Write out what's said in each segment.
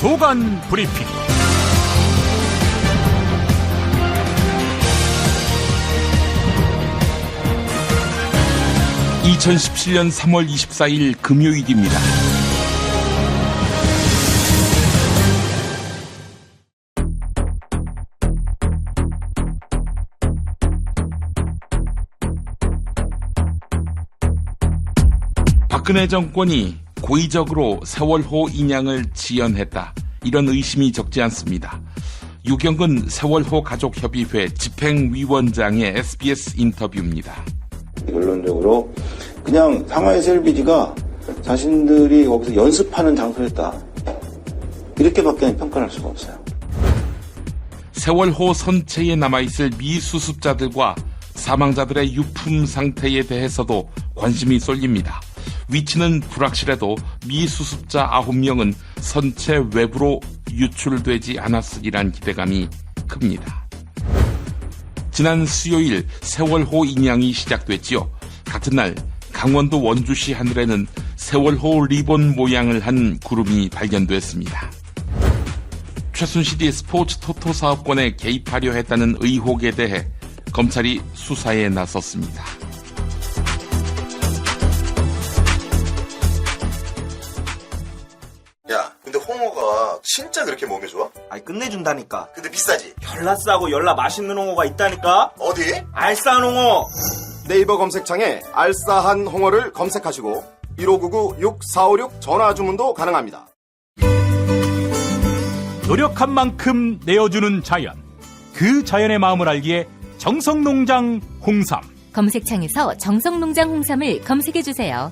조간 브리핑. (2017년 3월 24일) 금요일입니다. 박근혜 정권이 고의적으로 세월호 인양을 지연했다, 이런 의심이 적지 않습니다. 유경근 세월호 가족협의회 집행위원장의 SBS 인터뷰입니다. 결론적으로 그냥 상하이에서 LBG가 자신들이 거기서 연습하는 장소였다, 이렇게밖에 평가를 할 수가 없어요. 세월호 선체에 남아있을 미수습자들과 사망자들의 유품 상태에 대해서도 관심이 쏠립니다. 위치는 불확실해도 미수습자 9명은 선체 외부로 유출되지 않았으리란 기대감이 큽니다. 지난 수요일 세월호 인양이 시작됐지요. 같은 날 강원도 원주시 하늘에는 세월호 리본 모양을 한 구름이 발견됐습니다. 최순실이 스포츠 토토 사업권에 개입하려 했다는 의혹에 대해 검찰이 수사에 나섰습니다. 야, 근데 홍어가 진짜 그렇게 몸에 좋아? 아니 끝내준다니까. 근데 비싸지? 열라 싸고 열라 맛있는 홍어가 있다니까. 어디? 알싸한 홍어. 네이버 검색창에 알싸한 홍어를 검색하시고 1599-6456 전화 주문도 가능합니다. 노력한 만큼 내어주는 자연, 그 자연의 마음을 알기에 정성농장 홍삼. 검색창에서 정성농장 홍삼을 검색해주세요.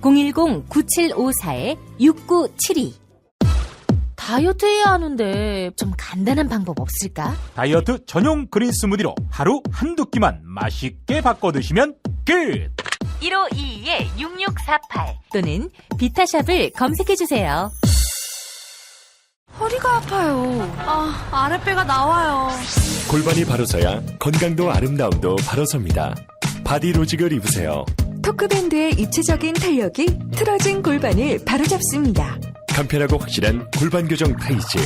010-9754-6972. 다이어트 해야 하는데 좀 간단한 방법 없을까? 다이어트 전용 그린 스무디로 하루 한두 끼만 맛있게 바꿔 드시면 끝! 1522-6648 또는 비타샵을 검색해주세요. 허리가 아파요. 아랫배가 나와요. 골반이 바로서야 건강도 아름다움도 바로섭니다. 바디로직을 입으세요. 토크밴드의 입체적인 탄력이 틀어진 골반을 바로잡습니다. 간편하고 확실한 골반 교정 타이즈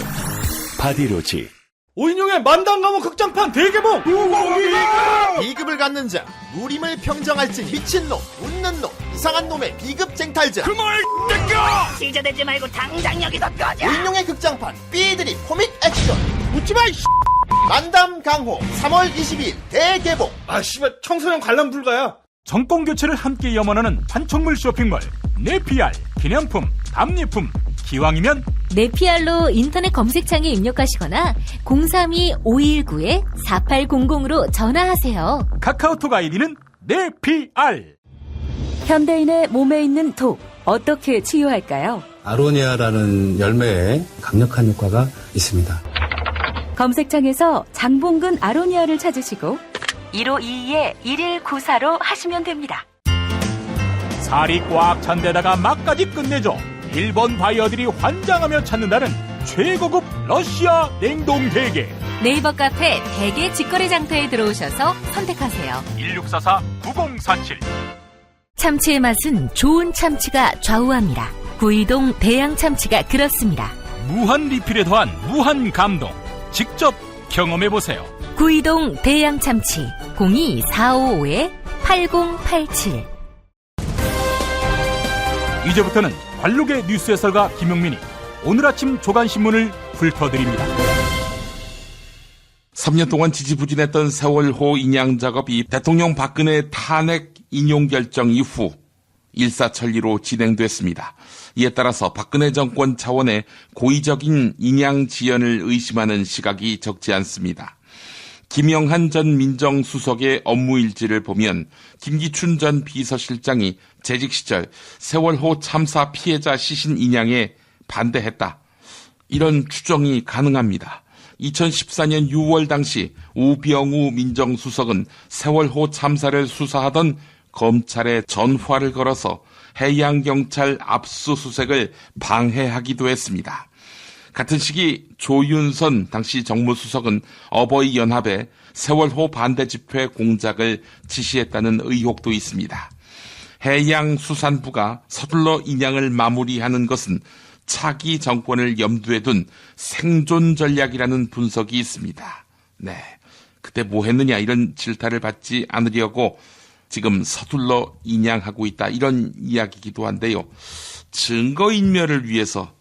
바디로직. 오인용의 만당 감옥 극장판 대개봉. 2급을 갖는 자, 무림을 평정할지 미친놈, 웃는 놈, 이상한 놈의 비급 쟁탈자. 그말 땡겨! 시저대지 말고 당장 여기서 꺼져. 오인용의 극장판 B들이 코믹 액션. 묻지마 이씨. 만담 강호 3월 22일 대개봉. 아 씨발 청소년 관람 불가야. 정권 교체를 함께 염원하는 판촉물 쇼핑몰 네피알. 기념품, 답례품, 기왕이면 네피알로 인터넷 검색창에 입력하시거나 032-519-4800으로 전화하세요. 카카오톡 아이디는 네피알. 현대인의 몸에 있는 독, 어떻게 치유할까요? 아로니아라는 열매에 강력한 효과가 있습니다. 검색창에서 장봉근 아로니아를 찾으시고 1522-1194로 하시면 됩니다. 살이 꽉 찬 데다가 맛까지 끝내줘. 일본 바이어들이 환장하며 찾는다는 최고급 러시아 냉동 대게. 네이버 카페 대게 직거래 장터에 들어오셔서 선택하세요. 1644-9047. 참치의 맛은 좋은 참치가 좌우합니다. 구이동 대양 참치가 그렇습니다. 무한 리필에 더한 무한 감동. 직접 경험해보세요. 구이동 대양 참치 02-455-8087. 이제부터는 관록의 뉴스 해설가 김용민이 오늘 아침 조간신문을 훑어드립니다. 3년 동안 지지부진했던 세월호 인양 작업이 대통령 박근혜 탄핵 인용 결정 이후 일사천리로 진행됐습니다. 이에 따라서 박근혜 정권 차원의 고의적인 인양 지연을 의심하는 시각이 적지 않습니다. 김영한 전 민정수석의 업무일지를 보면 김기춘 전 비서실장이 재직 시절 세월호 참사 피해자 시신 인양에 반대했다, 이런 추정이 가능합니다. 2014년 6월 당시 우병우 민정수석은 세월호 참사를 수사하던 검찰에 전화를 걸어서 해양경찰 압수수색을 방해하기도 했습니다. 같은 시기 조윤선 당시 정무수석은 어버이연합에 세월호 반대 집회 공작을 지시했다는 의혹도 있습니다. 해양수산부가 서둘러 인양을 마무리하는 것은 차기 정권을 염두에 둔 생존 전략이라는 분석이 있습니다. 네, 그때 뭐 했느냐 이런 질타를 받지 않으려고 지금 서둘러 인양하고 있다 이런 이야기이기도 한데요. 증거인멸을 위해서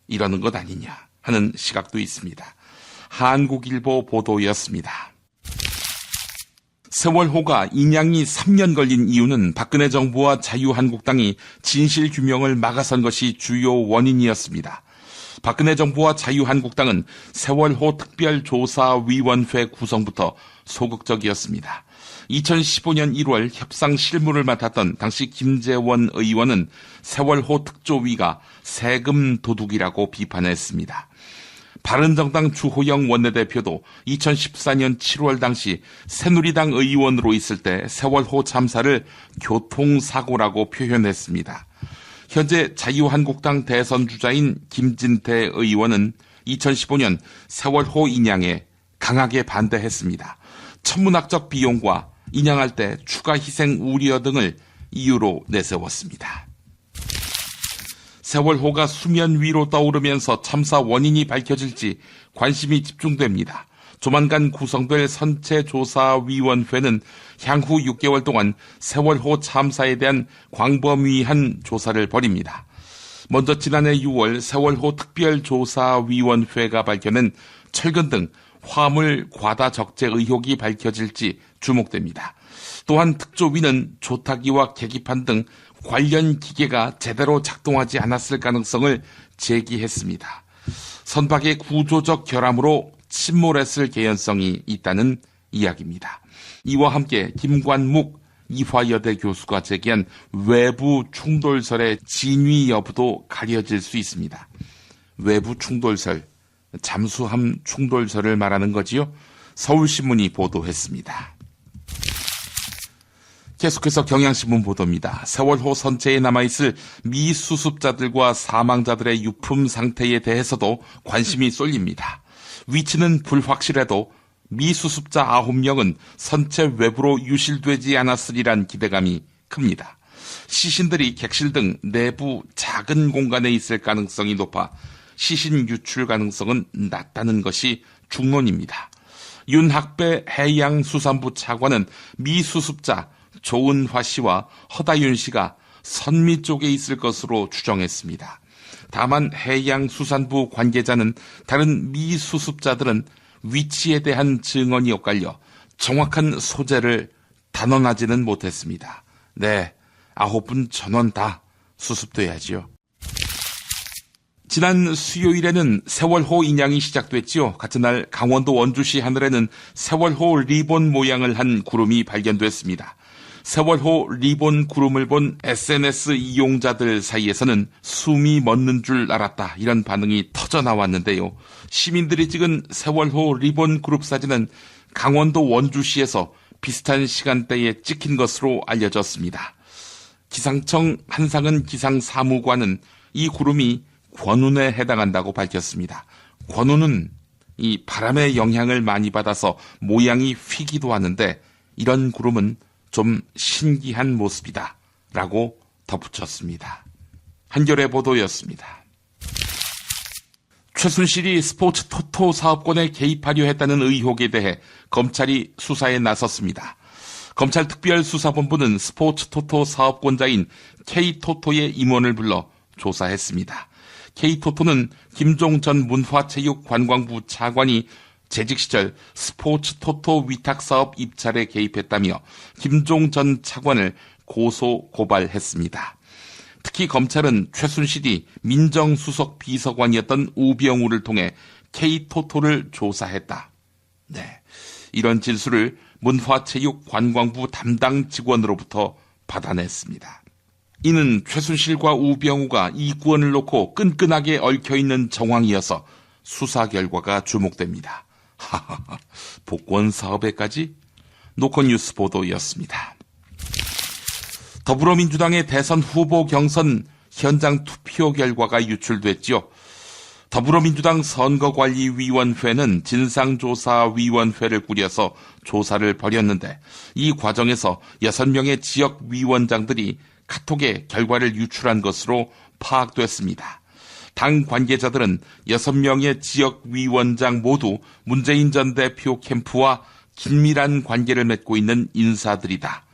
이러는 것 아니냐 하는 시각도 있습니다. 한국일보 보도였습니다. 세월호가 인양이 3년 걸린 이유는 박근혜 정부와 자유한국당이 진실규명을 막아선 것이 주요 원인이었습니다. 박근혜 정부와 자유한국당은 세월호 특별조사위원회 구성부터 소극적이었습니다. 2015년 1월 협상 실무를 맡았던 당시 김재원 의원은 세월호 특조위가 세금 도둑이라고 비판했습니다. 바른정당 주호영 원내대표도 2014년 7월 당시 새누리당 의원으로 있을 때 세월호 참사를 교통사고라고 표현했습니다. 현재 자유한국당 대선 주자인 김진태 의원은 2015년 세월호 인양에 강하게 반대했습니다. 천문학적 비용과 인양할 때 추가 희생 우려 등을 이유로 내세웠습니다. 세월호가 수면 위로 떠오르면서 참사 원인이 밝혀질지 관심이 집중됩니다. 조만간 구성될 선체조사위원회는 향후 6개월 동안 세월호 참사에 대한 광범위한 조사를 벌입니다. 먼저 지난해 6월 세월호 특별조사위원회가 밝혀낸 철근 등 화물 과다 적재 의혹이 밝혀질지 주목됩니다. 또한 특조위는 조타기와 계기판 등 관련 기계가 제대로 작동하지 않았을 가능성을 제기했습니다. 선박의 구조적 결함으로 침몰했을 개연성이 있다는 이야기입니다. 이와 함께 김관묵 이화여대 교수가 제기한 외부 충돌설의 진위 여부도 가려질 수 있습니다. 외부 충돌설, 잠수함 충돌설을 말하는 거지요. 서울신문이 보도했습니다. 계속해서 경향신문 보도입니다. 세월호 선체에 남아있을 미수습자들과 사망자들의 유품 상태에 대해서도 관심이 쏠립니다. 위치는 불확실해도 미수습자 9명은 선체 외부로 유실되지 않았으리란 기대감이 큽니다. 시신들이 객실 등 내부 작은 공간에 있을 가능성이 높아 시신 유출 가능성은 낮다는 것이 중론입니다. 윤학배 해양수산부 차관은 미수습자 조은화 씨와 허다윤 씨가 선미 쪽에 있을 것으로 추정했습니다. 다만 해양수산부 관계자는 다른 미수습자들은 위치에 대한 증언이 엇갈려 정확한 소재를 단언하지는 못했습니다. 네, 9분 전원 다 수습돼야지요. 지난 수요일에는 세월호 인양이 시작됐지요. 같은 날 강원도 원주시 하늘에는 세월호 리본 모양을 한 구름이 발견됐습니다. 세월호 리본 구름을 본 SNS 이용자들 사이에서는 숨이 멎는 줄 알았다 이런 반응이 터져 나왔는데요. 시민들이 찍은 세월호 리본 그룹 사진은 강원도 원주시에서 비슷한 시간대에 찍힌 것으로 알려졌습니다. 기상청 한상은 기상사무관은 이 구름이 권운에 해당한다고 밝혔습니다. 권운은 이 바람의 영향을 많이 받아서 모양이 휘기도 하는데 이런 구름은 좀 신기한 모습이다 라고 덧붙였습니다. 한겨레 보도였습니다. 최순실이 스포츠 토토 사업권에 개입하려 했다는 의혹에 대해 검찰이 수사에 나섰습니다. 검찰 특별수사본부는 스포츠 토토 사업권자인 K토토의 임원을 불러 조사했습니다. K토토는 김종 전 문화체육관광부 차관이 재직 시절 스포츠 토토 위탁사업 입찰에 개입했다며 김종 전 차관을 고소 고발했습니다. 특히 검찰은 최순실이 민정수석 비서관이었던 우병우를 통해 K토토를 조사했다. 네, 이런 진술을 문화체육관광부 담당 직원으로부터 받아냈습니다. 이는 최순실과 우병우가 이권을 놓고 끈끈하게 얽혀있는 정황이어서 수사 결과가 주목됩니다. 하하하, 복권 사업에까지? 노컷뉴스 보도였습니다. 더불어민주당의 대선 후보 경선 현장 투표 결과가 유출됐죠. 더불어민주당 선거관리위원회는 진상조사위원회를 꾸려서 조사를 벌였는데 이 과정에서 6명의 지역위원장들이 카톡에 결과를 유출한 것으로 파악됐습니다. 당 관계자들은 6명의 지역위원장 모두 문재인 전 대표 캠프와 긴밀한 관계를 맺고 있는 인사들이다.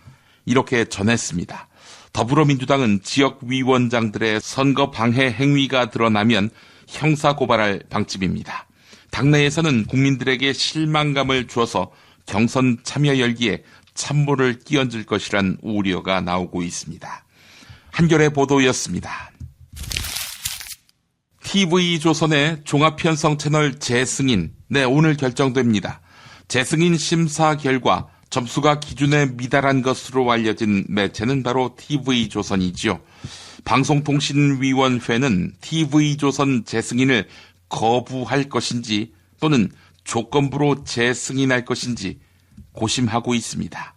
이렇게 전했습니다. 더불어민주당은 지역위원장들의 선거 방해 행위가 드러나면 형사고발할 방침입니다. 당내에서는 국민들에게 실망감을 주어서 경선 참여 열기에 찬물을 끼얹을 것이란 우려가 나오고 있습니다. 한겨레 보도였습니다. TV조선의 종합편성 채널 재승인, 오늘 결정됩니다. 재승인 심사 결과 점수가 기준에 미달한 것으로 알려진 매체는 바로 TV조선이지요. 방송통신위원회는 TV조선 재승인을 거부할 것인지 또는 조건부로 재승인할 것인지 고심하고 있습니다.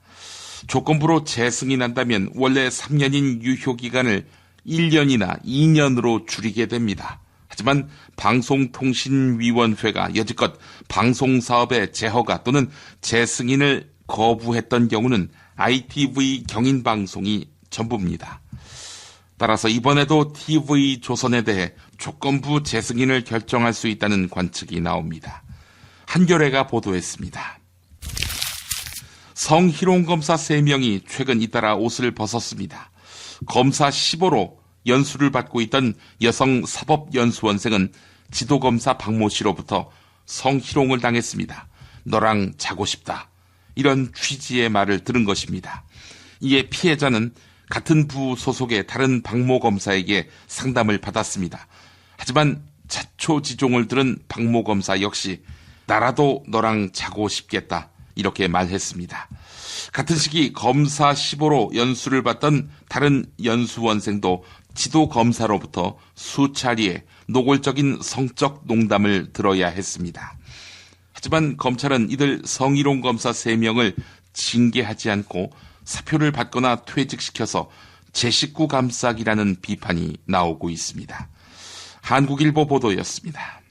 조건부로 재승인한다면 원래 3년인 유효기간을 1년이나 2년으로 줄이게 됩니다. 하지만 방송통신위원회가 여지껏 방송사업의 재허가 또는 재승인을 거부했던 경우는 ITV 경인방송이 전부입니다. 따라서 이번에도 TV조선에 대해 조건부 재승인을 결정할 수 있다는 관측이 나옵니다. 한겨레가 보도했습니다. 성희롱 검사 3명이 최근 잇따라 옷을 벗었습니다. 검사 15로 연수를 받고 있던 여성 사법연수원생은 지도검사 박모 씨로부터 성희롱을 당했습니다. 너랑 자고 싶다. 이런 취지의 말을 들은 것입니다. 이에 피해자는 같은 부 소속의 다른 박모 검사에게 상담을 받았습니다. 하지만 자초지종을 들은 박모 검사 역시 나라도 너랑 자고 싶겠다 이렇게 말했습니다. 같은 시기 검사 15로 연수를 받던 다른 연수원생도 지도검사로부터 수차례 노골적인 성적 농담을 들어야 했습니다. 하지만 검찰은 이들 성희롱 검사 3명을 징계하지 않고 사표를 받거나 퇴직시켜서 제19 감싸기라는 비판이 나오고 있습니다. 한국일보 보도였습니다.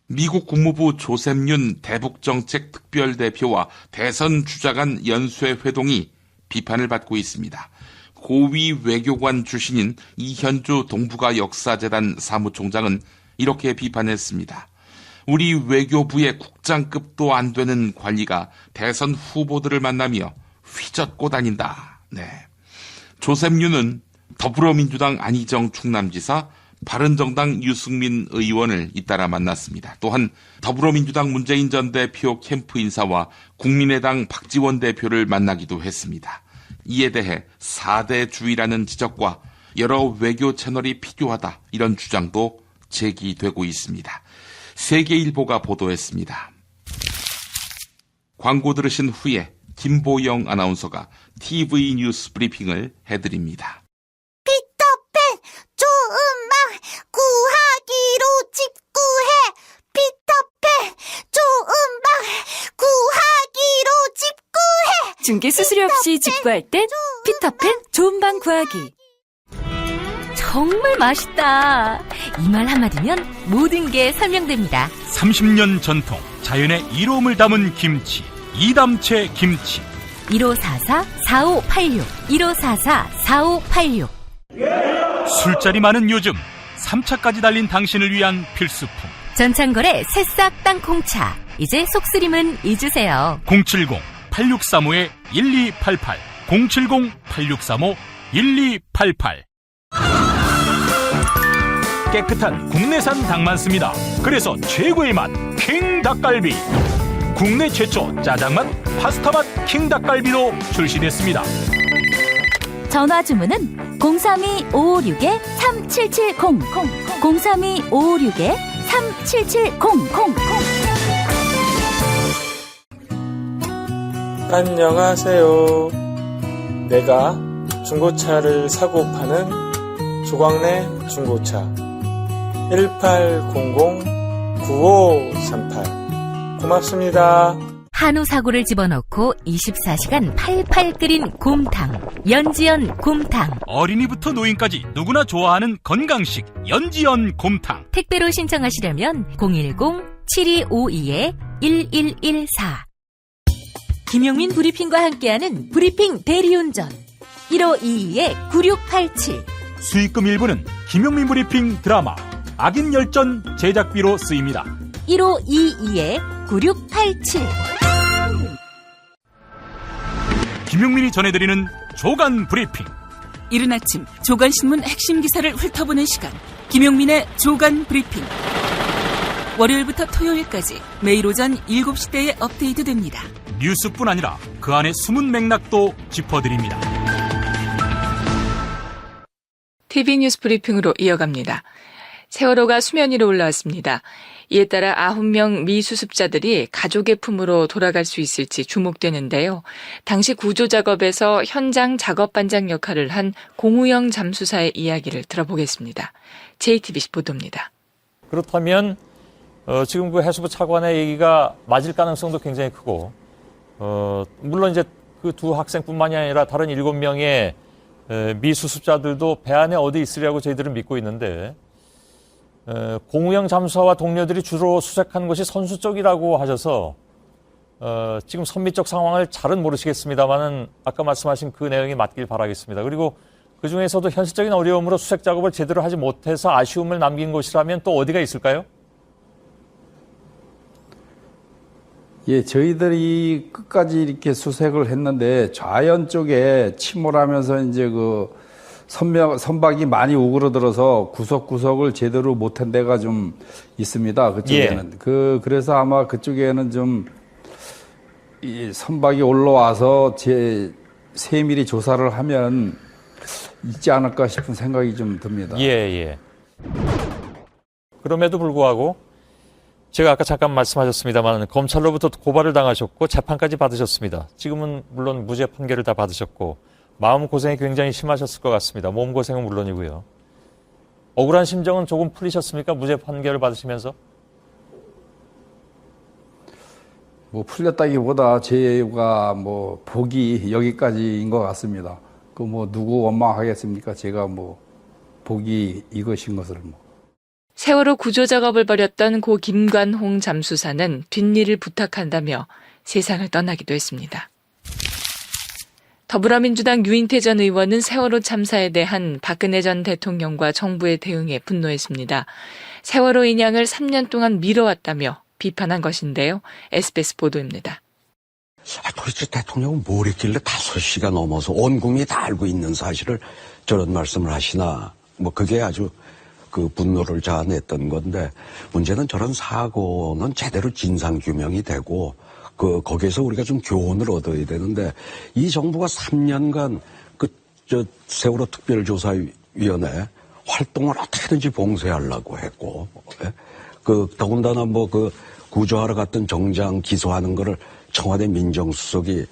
미국 국무부 조셉윤 대북정책 특별대표와 대선 주자간 연쇄 회동이 비판을 받고 있습니다. 고위 외교관 출신인 이현주 동북아 역사재단 사무총장은 이렇게 비판했습니다. 우리 외교부의 국장급도 안 되는 관리가 대선 후보들을 만나며 휘젓고 다닌다. 조셉윤은 더불어민주당 안희정 충남지사, 바른정당 유승민 의원을 잇따라 만났습니다. 또한 더불어민주당 문재인 전 대표 캠프 인사와 국민의당 박지원 대표를 만나기도 했습니다. 이에 대해 4대주의라는 지적과 여러 외교 채널이 필요하다 이런 주장도 제기되고 있습니다. 세계일보가 보도했습니다. 광고 들으신 후에 김보영 아나운서가 TV 뉴스 브리핑을 해드립니다. 피터팬 좋은 방 구하기로 집구해. 피터팬 좋은 방 구하기로 집구해. 중개 수수료 없이 집구할 땐 피터팬 좋은 방 구하기. 정말 맛있다. 이 말 한마디면 모든 게 설명됩니다. 30년 전통 자연의 이로움을 담은 김치, 이담채 김치. 1544-4586 1544-4586. 술자리 많은 요즘 3차까지 달린 당신을 위한 필수품. 전창걸의 새싹 땅콩차. 이제 속쓰림은 잊으세요. 070-8635-1288 070-8635-1288. 깨끗한 국내산 닭만 씁니다. 그래서 최고의 맛 킹 닭갈비. 국내 최초 짜장맛, 파스타맛 킹 닭갈비로 출시됐습니다. 전화 주문은 032-556-3770 032-556-3770. 안녕하세요. 내가 중고차를 사고 파는 조광래 중고차 1800-9538 고맙습니다. 한우 사고를 집어넣고 24시간 팔팔 끓인 곰탕. 연지연 곰탕. 어린이부터 노인까지 누구나 좋아하는 건강식 연지연 곰탕. 택배로 신청하시려면 010-7252-1114. 김용민 브리핑과 함께하는 브리핑 대리운전 1522-9687. 수익금 일부는 김용민 브리핑 드라마 악인 열전 제작비로 쓰입니다. 1522-9687 김용민이 전해드리는 조간 브리핑. 이른 아침 조간신문 핵심 기사를 훑어보는 시간, 김용민의 조간 브리핑. 월요일부터 토요일까지 매일 오전 7시대에 업데이트됩니다. 뉴스뿐 아니라 그 안의 숨은 맥락도 짚어드립니다. TV 뉴스 브리핑으로 이어갑니다. 세월호가 수면 위로 올라왔습니다. 이에 따라 9명 미수습자들이 가족의 품으로 돌아갈 수 있을지 주목되는데요. 당시 구조 작업에서 현장 작업 반장 역할을 한 공우영 잠수사의 이야기를 들어보겠습니다. JTBC 보도입니다. 그렇다면 지금 그 해수부 차관의 얘기가 맞을 가능성도 굉장히 크고, 물론 이제 그 두 학생뿐만이 아니라 다른 7명의 미수습자들도 배 안에 어디 있으리라고 저희들은 믿고 있는데, 공우영 잠수사와 동료들이 주로 수색한 곳이 선수 쪽이라고 하셔서 지금 선미적 상황을 잘은 모르시겠습니다만은 아까 말씀하신 그 내용이 맞길 바라겠습니다. 그리고 그 중에서도 현실적인 어려움으로 수색 작업을 제대로 하지 못해서 아쉬움을 남긴 곳이라면 또 어디가 있을까요? 예, 저희들이 끝까지 이렇게 수색을 했는데 좌연 쪽에 침몰하면서 이제 그 선박이 많이 우그러들어서 구석구석을 제대로 못한 데가 좀 있습니다. 그쪽에는. 예. 그래서 아마 그쪽에는 좀 이 선박이 올라와서 세밀히 조사를 하면 있지 않을까 싶은 생각이 좀 듭니다. 예. 그럼에도 불구하고 제가 아까 잠깐 말씀하셨습니다만 검찰로부터 고발을 당하셨고 재판까지 받으셨습니다. 지금은 물론 무죄 판결을 다 받으셨고 마음고생이 굉장히 심하셨을 것 같습니다. 몸고생은 물론이고요. 억울한 심정은 조금 풀리셨습니까? 무죄 판결을 받으시면서? 뭐 풀렸다기보다 제가 뭐 복이 여기까지인 것 같습니다. 그 뭐 누구 원망하겠습니까? 제가 뭐 복이 이것인 것을 뭐. 세월호 구조 작업을 벌였던 고 김관홍 잠수사는 뒷일을 부탁한다며 세상을 떠나기도 했습니다. 더불어민주당 유인태 전 의원은 세월호 참사에 대한 박근혜 전 대통령과 정부의 대응에 분노했습니다. 세월호 인양을 3년 동안 미뤄왔다며 비판한 것인데요. SBS 보도입니다. 도대체 대통령은 뭘 했길래 5시가 넘어서 온 국민이 다 알고 있는 사실을 저런 말씀을 하시나. 뭐 그게 아주 그 분노를 자아냈던 건데, 문제는 저런 사고는 제대로 진상규명이 되고 거기에서 우리가 좀 교훈을 얻어야 되는데, 이 정부가 3년간 세월호 특별조사위원회 활동을 어떻게든지 봉쇄하려고 했고, 더군다나 구조하러 갔던 정장 기소하는 거를 청와대 민정수석이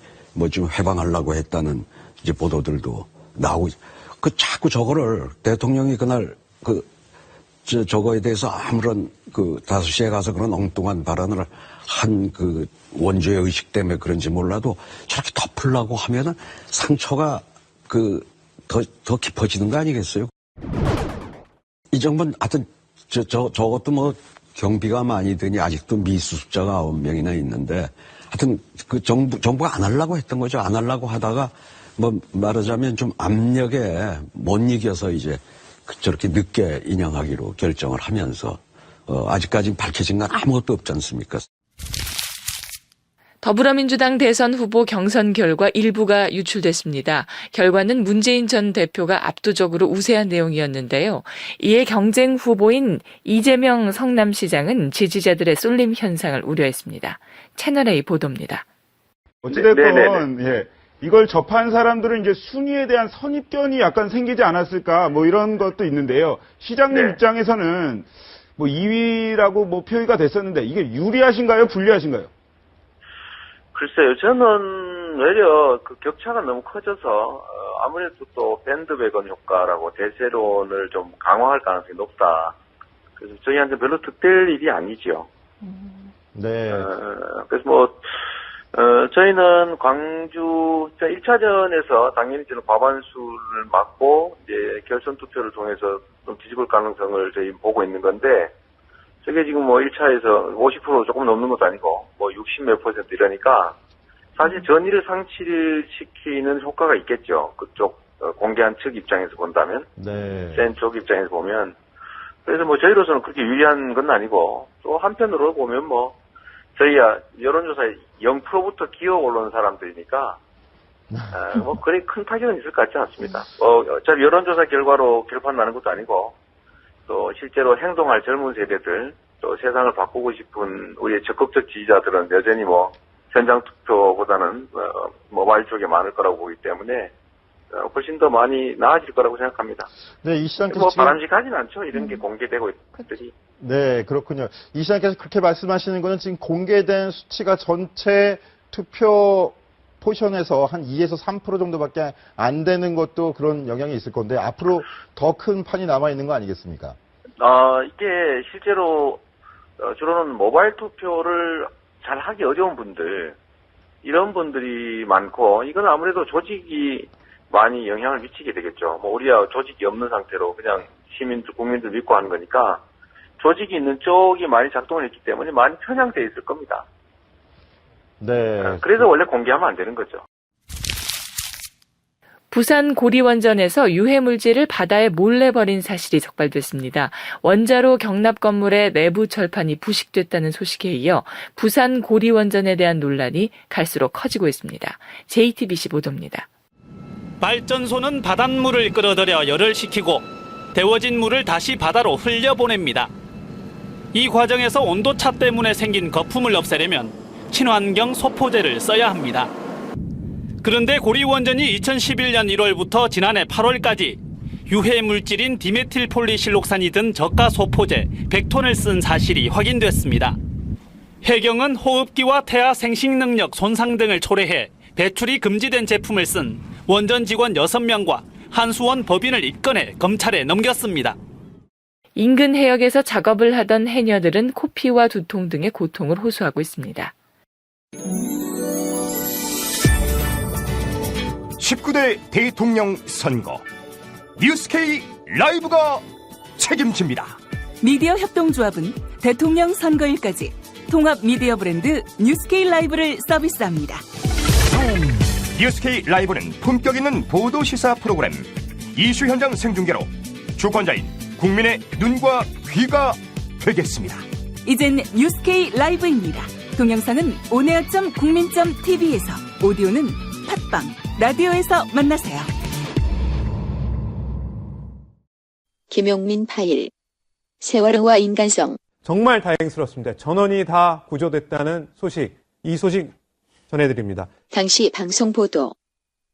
좀 해방하려고 했다는 이제 보도들도 나오고, 자꾸 저거를 대통령이 그날 저거에 대해서 아무런 5시에 가서 그런 엉뚱한 발언을 한 원조의 의식 때문에 그런지 몰라도 저렇게 덮으려고 하면은 상처가 더 깊어지는 거 아니겠어요? 이 정부는 하여튼 저것도 경비가 많이 드니 아직도 미수습자가 9명이나 있는데, 하여튼 정부가 안 하려고 했던 거죠. 안 하려고 하다가 말하자면 좀 압력에 못 이겨서 이제 저렇게 늦게 인양하기로 결정을 하면서 아직까지 밝혀진 건 아무것도 없지 않습니까? 더불어민주당 대선 후보 경선 결과 일부가 유출됐습니다. 결과는 문재인 전 대표가 압도적으로 우세한 내용이었는데요. 이에 경쟁 후보인 이재명 성남시장은 지지자들의 쏠림 현상을 우려했습니다. 채널A 보도입니다. 어찌됐건 이걸 접한 사람들은 이제 순위에 대한 선입견이 약간 생기지 않았을까 이런 것도 있는데요. 시장님 입장에서는 2위라고 표기가 됐었는데 이게 유리하신가요? 불리하신가요? 글쎄요, 저는 오히려 격차가 너무 커져서 아무래도 또 밴드웨건 효과라고 대세론을 좀 강화할 가능성이 높다. 그래서 저희한테 별로 득될 일이 아니죠. 네. 그래서 저희는 광주 1차전에서 당연히 저는 과반수를 맞고 이제 결선 투표를 통해서 좀 뒤집을 가능성을 저희 보고 있는 건데, 저게 지금 1차에서 50% 조금 넘는 것도 아니고 60몇 % 이러니까 사실 전의를 상실시키는 효과가 있겠죠. 그쪽 공개한 측 입장에서 본다면, 네. 센 쪽 입장에서 보면, 그래서 뭐 저희로서는 그렇게 유리한 건 아니고, 또 한편으로 보면 뭐, 저희야 여론조사에 0%부터 기어 올라온 사람들이니까, 뭐, 그리 큰 타격은 있을 것 같지 않습니다. 어차피 여론조사 결과로 결판 나는 것도 아니고, 또 실제로 행동할 젊은 세대들, 또 세상을 바꾸고 싶은 우리의 적극적 지지자들은 여전히 뭐, 현장 투표보다는, 모바일 쪽에 많을 거라고 보기 때문에, 훨씬 더 많이 나아질 거라고 생각합니다. 네, 이 시장께서 뭐 지금 바람직하진 않죠. 이런 게 공개되고 있는 것들이. 네, 그렇군요. 이 시장께서 그렇게 말씀하시는 거는 지금 공개된 수치가 전체 투표 포션에서 한 2에서 3% 정도밖에 안 되는 것도 그런 영향이 있을 건데 앞으로 더 큰 판이 남아 있는 거 아니겠습니까? 이게 실제로 주로는 모바일 투표를 잘 하기 어려운 분들, 이런 분들이 많고, 이건 아무래도 조직이 많이 영향을 미치게 되겠죠. 뭐 우리야 조직이 없는 상태로 그냥 국민들 믿고 하는 거니까 조직이 있는 쪽이 많이 작동을 했기 때문에 많이 편향돼 있을 겁니다. 네. 그래서 원래 공개하면 안 되는 거죠. 부산 고리원전에서 유해물질을 바다에 몰래 버린 사실이 적발됐습니다. 원자로 경납 건물의 내부 철판이 부식됐다는 소식에 이어 부산 고리원전에 대한 논란이 갈수록 커지고 있습니다. JTBC 보도입니다. 발전소는 바닷물을 끌어들여 열을 식히고 데워진 물을 다시 바다로 흘려보냅니다. 이 과정에서 온도차 때문에 생긴 거품을 없애려면 친환경 소포제를 써야 합니다. 그런데 고리원전이 2011년 1월부터 지난해 8월까지 유해 물질인 디메틸폴리실록산이 든 저가 소포제 100톤을 쓴 사실이 확인됐습니다. 해경은 호흡기와 태아 생식 능력 손상 등을 초래해 배출이 금지된 제품을 쓴 원전 직원 6명과 한수원 법인을 입건해 검찰에 넘겼습니다. 인근 해역에서 작업을 하던 해녀들은 코피와 두통 등의 고통을 호소하고 있습니다. 19대 대통령 선거 뉴스K 라이브가 책임집니다. 미디어 협동조합은 대통령 선거일까지 통합 미디어 브랜드 뉴스K 라이브를 서비스합니다. 뉴스K 라이브는 품격 있는 보도 시사 프로그램, 이슈 현장 생중계로 주권자인 국민의 눈과 귀가 되겠습니다. 이젠 뉴스K 라이브입니다. 동영상은 온에어.국민.tv에서, 오디오는 팟빵, 라디오에서 만나세요. 김용민 파일. 세월호와 인간성. 정말 다행스럽습니다. 전원이 다 구조됐다는 소식, 이 소식 전해드립니다. 당시 방송 보도.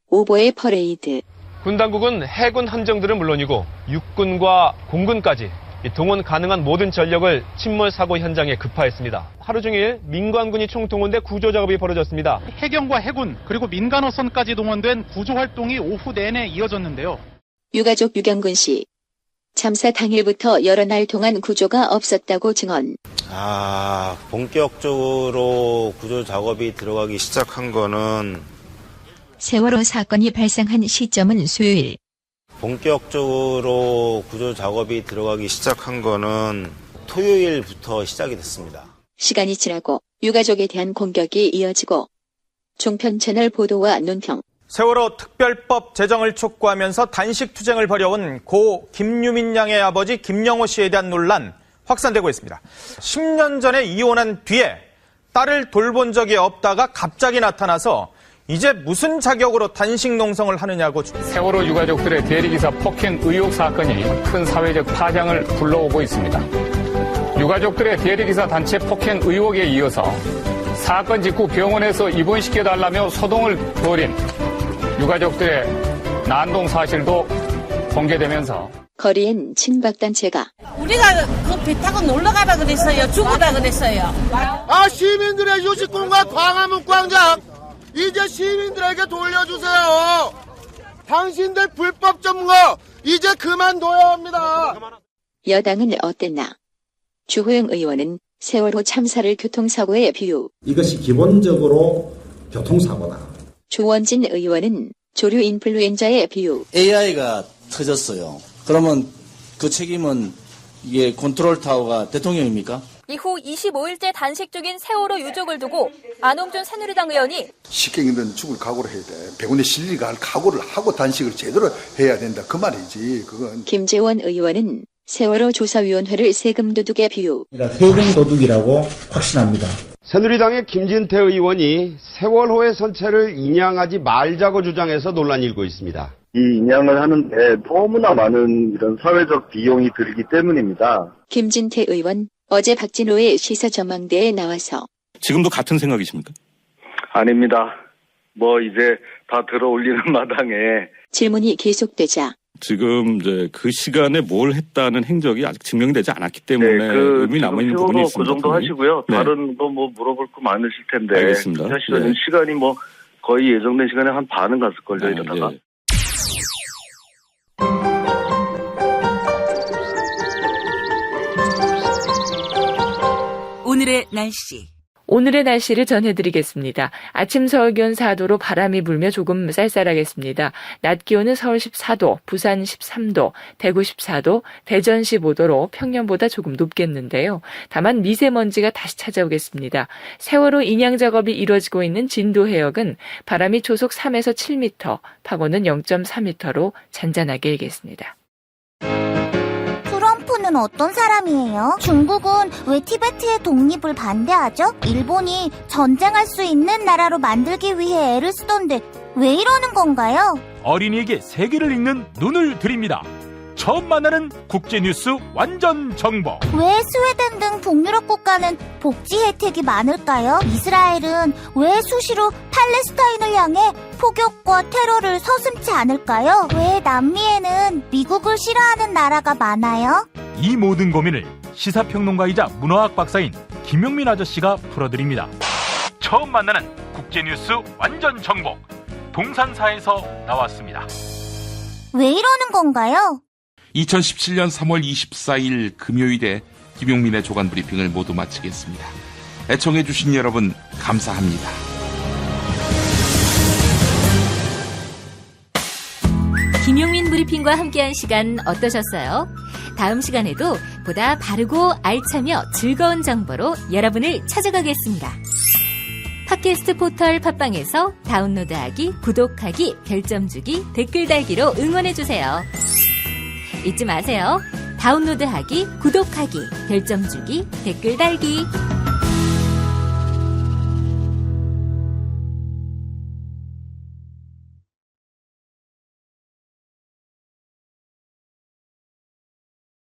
오보의 퍼레이드. 군 당국은 해군 함정들은 물론이고 육군과 공군까지 동원 가능한 모든 전력을 침몰 사고 현장에 급파했습니다. 하루 종일 민간군이 총동원돼 구조 작업이 벌어졌습니다. 해경과 해군 그리고 민간어선까지 동원된 구조 활동이 오후 내내 이어졌는데요. 유가족 유경근 씨. 참사 당일부터 여러 날 동안 구조가 없었다고 증언. 본격적으로 구조 작업이 들어가기 시작한 거는 세월호 사건이 발생한 시점은 수요일. 본격적으로 구조 작업이 들어가기 시작한 거는 토요일부터 시작이 됐습니다. 시간이 지나고 유가족에 대한 공격이 이어지고 종편 채널 보도와 논평. 세월호 특별법 제정을 촉구하면서 단식 투쟁을 벌여온 고 김유민 양의 아버지 김영호 씨에 대한 논란 확산되고 있습니다. 10년 전에 이혼한 뒤에 딸을 돌본 적이 없다가 갑자기 나타나서 이제 무슨 자격으로 단식 농성을 하느냐고. 세월호 유가족들의 대리기사 폭행 의혹 사건이 큰 사회적 파장을 불러오고 있습니다. 유가족들의 대리기사 단체 폭행 의혹에 이어서 사건 직후 병원에서 입원시켜달라며 소동을 벌인 유가족들의 난동 사실도 공개되면서 거리엔 친박단체가 우리가 그 배 타고 놀러 가라 그랬어요. 죽으라 그랬어요. 시민들의 유식공간 광화문 광장 이제 시민들에게 돌려주세요. 당신들 불법 점거 이제 그만둬야 합니다. 여당은 어땠나? 주호영 의원은 세월호 참사를 교통사고에 비유. 이것이 기본적으로 교통사고다. 조원진 의원은 조류 인플루엔자에 비유. AI가 터졌어요. 그러면 그 책임은 이게 컨트롤 타워가 대통령입니까? 이후 25일째 단식 중인 세월호 유족을 두고 안홍준 새누리당 의원이 식객인들은 죽을 각오를 해야 돼. 100원에 실리가 할 각오를 하고 단식을 제대로 해야 된다. 그 말이지. 그건. 김재원 의원은 세월호 조사위원회를 세금 도둑의 비유. 세금 도둑이라고 확신합니다. 새누리당의 김진태 의원이 세월호의 선체를 인양하지 말자고 주장해서 논란이 일고 있습니다. 이 인양을 하는데 너무나 많은 이런 사회적 비용이 들기 때문입니다. 김진태 의원 어제 박진호의 시사전망대에 나와서 지금도 같은 생각이십니까? 아닙니다. 뭐 이제 다 들어올리는 마당에 질문이 계속되자 지금 이제 그 시간에 뭘 했다는 행적이 아직 증명이 되지 않았기 때문에 의미 남아 있는 부분이 있습니다. 그 정도 하시고요. 네. 다른 거 뭐 물어볼 거 많으실 텐데. 알겠습니다. 사실은 네. 시간이 뭐 거의 예정된 시간에 한 반은 갔을 걸요. 이러다가. 예. 오늘의 날씨. 오늘의 날씨를 전해드리겠습니다. 아침 서울 기온 4도로 바람이 불며 조금 쌀쌀하겠습니다. 낮 기온은 서울 14도, 부산 13도, 대구 14도, 대전 15도로 평년보다 조금 높겠는데요. 다만 미세먼지가 다시 찾아오겠습니다. 세월호 인양 작업이 이루어지고 있는 진도 해역은 바람이 초속 3에서 7m, 파고는 0.4m로 잔잔하게 일겠습니다. 트럼프는 어떤 사람이에요? 중국은 왜 티베트의 독립을 반대하죠? 일본이 전쟁할 수 있는 나라로 만들기 위해 애를 쓰던데 왜 이러는 건가요? 어린이에게 세계를 읽는 눈을 드립니다. 처음 만나는 국제뉴스 완전 정보. 왜 스웨덴 등 북유럽 국가는 복지 혜택이 많을까요? 이스라엘은 왜 수시로 팔레스타인을 향해 폭격과 테러를 서슴지 않을까요? 왜 남미에는 미국을 싫어하는 나라가 많아요? 이 모든 고민을 시사평론가이자 문화학 박사인 김용민 아저씨가 풀어드립니다. 처음 만나는 국제뉴스 완전 정보. 동산사에서 나왔습니다. 왜 이러는 건가요? 2017년 3월 24일 금요일에 김용민의 조간 브리핑을 모두 마치겠습니다. 애청해주신 여러분 감사합니다. 김용민 브리핑과 함께한 시간 어떠셨어요? 다음 시간에도 보다 바르고 알차며 즐거운 정보로 여러분을 찾아가겠습니다. 팟캐스트 포털 팟빵에서 다운로드하기, 구독하기, 별점 주기, 댓글 달기로 응원해주세요. 잊지 마세요. 다운로드하기, 구독하기, 별점 주기, 댓글 달기.